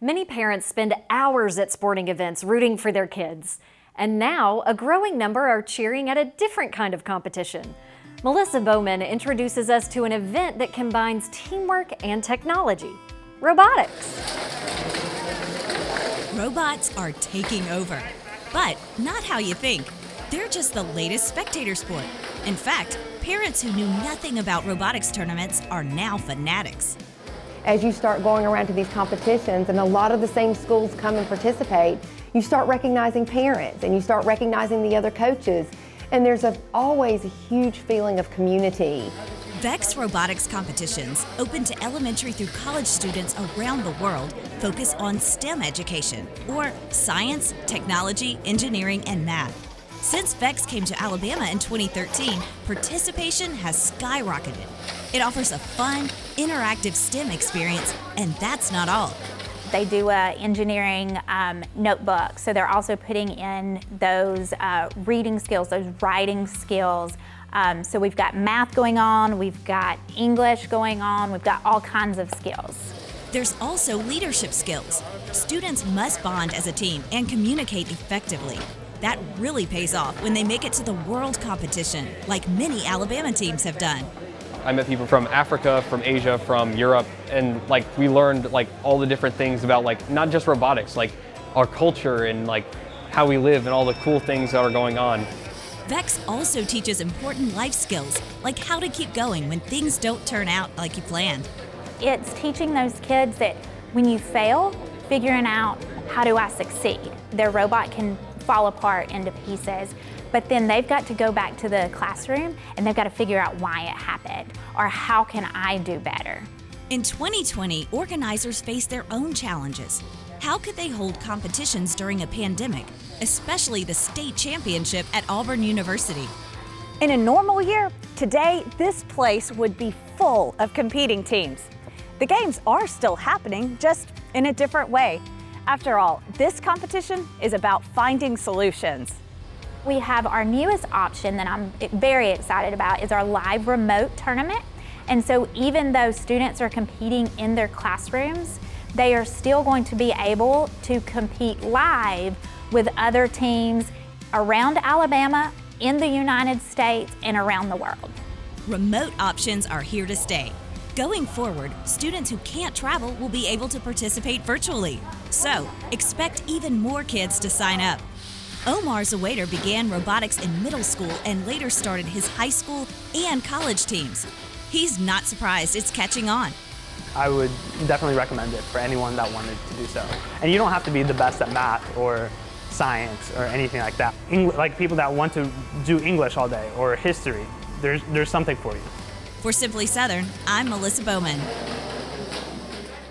Many parents spend hours at sporting events rooting for their kids. And now, a growing number are cheering at a different kind of competition. Melissa Bowman introduces us to an event that combines teamwork and technology: robotics. Robots are taking over, but not how you think. They're just the latest spectator sport. In fact, parents who knew nothing about robotics tournaments are now fanatics. As you start going around to these competitions and a lot of the same schools come and participate, you start recognizing parents and you start recognizing the other coaches, and there's always a huge feeling of community. VEX Robotics competitions, open to elementary through college students around the world, focus on STEM education, or science, technology, engineering, and math. Since VEX came to Alabama in 2013, participation has skyrocketed. It offers a fun, interactive STEM experience, and that's not all. They do an engineering notebook, so they're also putting in those reading skills, those writing skills. So we've got math going on, we've got English going on, we've got all kinds of skills. There's also leadership skills. Students must bond as a team and communicate effectively. That really pays off when they make it to the world competition, like many Alabama teams have done. I met people from Africa, from Asia, from Europe, and we learned all the different things about not just robotics, our culture and how we live and all the cool things that are going on. VEX also teaches important life skills, like how to keep going when things don't turn out like you planned. It's teaching those kids that when you fail, figuring out how do I succeed. Their robot can fall apart into pieces, but then they've got to go back to the classroom and they've got to figure out why it happened or how can I do better. In 2020, organizers faced their own challenges. How could they hold competitions during a pandemic, especially the state championship at Auburn University? In a normal year, today this place would be full of competing teams. The games are still happening, just in a different way. After all, this competition is about finding solutions. We have our newest option that I'm very excited about is our live remote tournament. And so even though students are competing in their classrooms, they are still going to be able to compete live with other teams around Alabama, in the United States, and around the world. Remote options are here to stay. Going forward, students who can't travel will be able to participate virtually. So, expect even more kids to sign up. Omar Zawader began robotics in middle school and later started his high school and college teams. He's not surprised it's catching on. I would definitely recommend it for anyone that wanted to do so. And you don't have to be the best at math or science or anything like that. Like people that want to do English all day or history, there's something for you. For Simply Southern, I'm Melissa Bowman.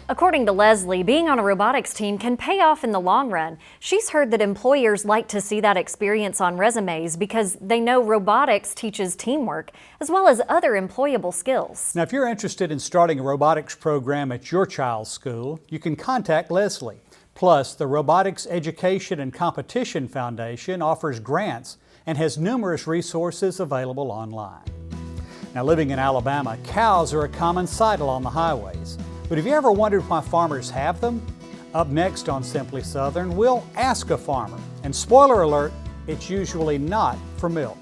According to Leslie, being on a robotics team can pay off in the long run. She's heard that employers like to see that experience on resumes because they know robotics teaches teamwork as well as other employable skills. Now, if you're interested in starting a robotics program at your child's school, you can contact Leslie. Plus, the Robotics Education and Competition Foundation offers grants and has numerous resources available online. Now, living in Alabama, cows are a common sight along the highways. But have you ever wondered why farmers have them? Up next on Simply Southern, we'll ask a farmer. And spoiler alert, it's usually not for milk.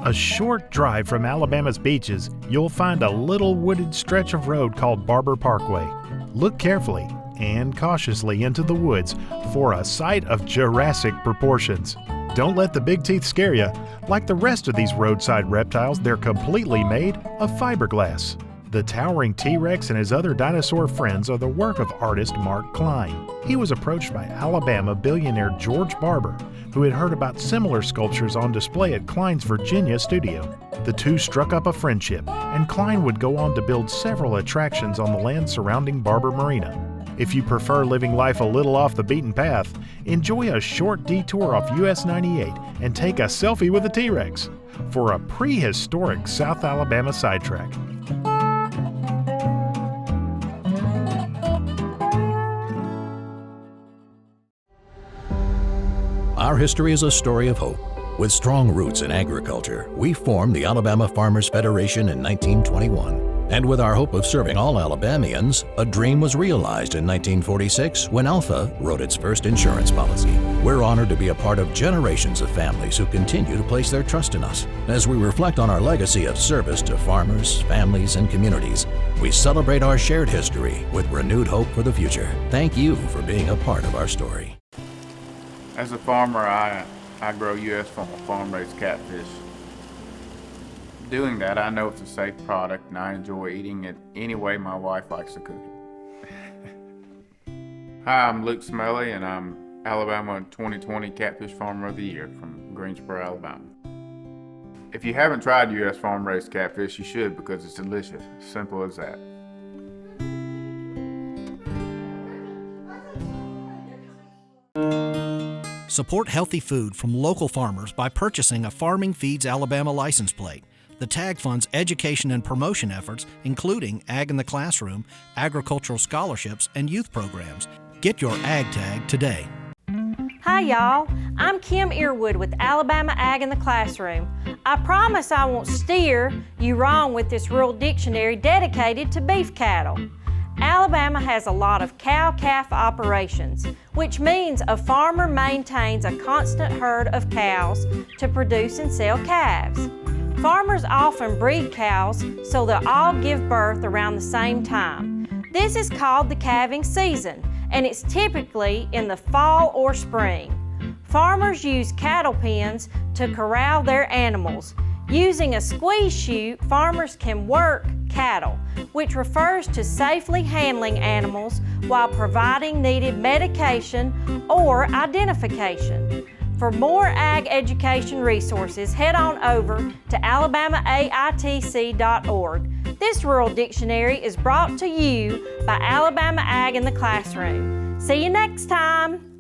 A short drive from Alabama's beaches, you'll find a little wooded stretch of road called Barber Parkway. Look carefully and cautiously into the woods for a sight of Jurassic proportions. Don't let the big teeth scare you. Like the rest of these roadside reptiles, they're completely made of fiberglass. The towering T-Rex and his other dinosaur friends are the work of artist Mark Klein. He was approached by Alabama billionaire George Barber, who had heard about similar sculptures on display at Klein's Virginia studio. The two struck up a friendship, and Klein would go on to build several attractions on the land surrounding Barber Marina. If you prefer living life a little off the beaten path, enjoy a short detour off US 98 and take a selfie with a T-Rex for a prehistoric South Alabama sidetrack. Our history is a story of hope. With strong roots in agriculture, we formed the Alabama Farmers Federation in 1921. And with our hope of serving all Alabamians, a dream was realized in 1946 when Alpha wrote its first insurance policy. We're honored to be a part of generations of families who continue to place their trust in us. As we reflect on our legacy of service to farmers, families, and communities, we celebrate our shared history with renewed hope for the future. Thank you for being a part of our story. As a farmer, I grow U.S. farm-raised catfish. Doing that, I know it's a safe product and I enjoy eating it any way my wife likes to cook it. Hi, I'm Luke Smelly and I'm Alabama 2020 Catfish Farmer of the Year from Greensboro, Alabama. If you haven't tried U.S. farm-raised catfish, you should because it's delicious. Simple as that. Support healthy food from local farmers by purchasing a Farming Feeds Alabama license plate. The tag funds education and promotion efforts, including Ag in the Classroom, agricultural scholarships, and youth programs. Get your Ag tag today. Hi y'all, I'm Kim Earwood with Alabama Ag in the Classroom. I promise I won't steer you wrong with this rural dictionary dedicated to beef cattle. Alabama has a lot of cow-calf operations, which means a farmer maintains a constant herd of cows to produce and sell calves. Farmers often breed cows so they'll all give birth around the same time. This is called the calving season, and it's typically in the fall or spring. Farmers use cattle pens to corral their animals. Using a squeeze chute, farmers can work cattle, which refers to safely handling animals while providing needed medication or identification. For more ag education resources, head on over to alabamaAITC.org. This rural dictionary is brought to you by Alabama Ag in the Classroom. See you next time.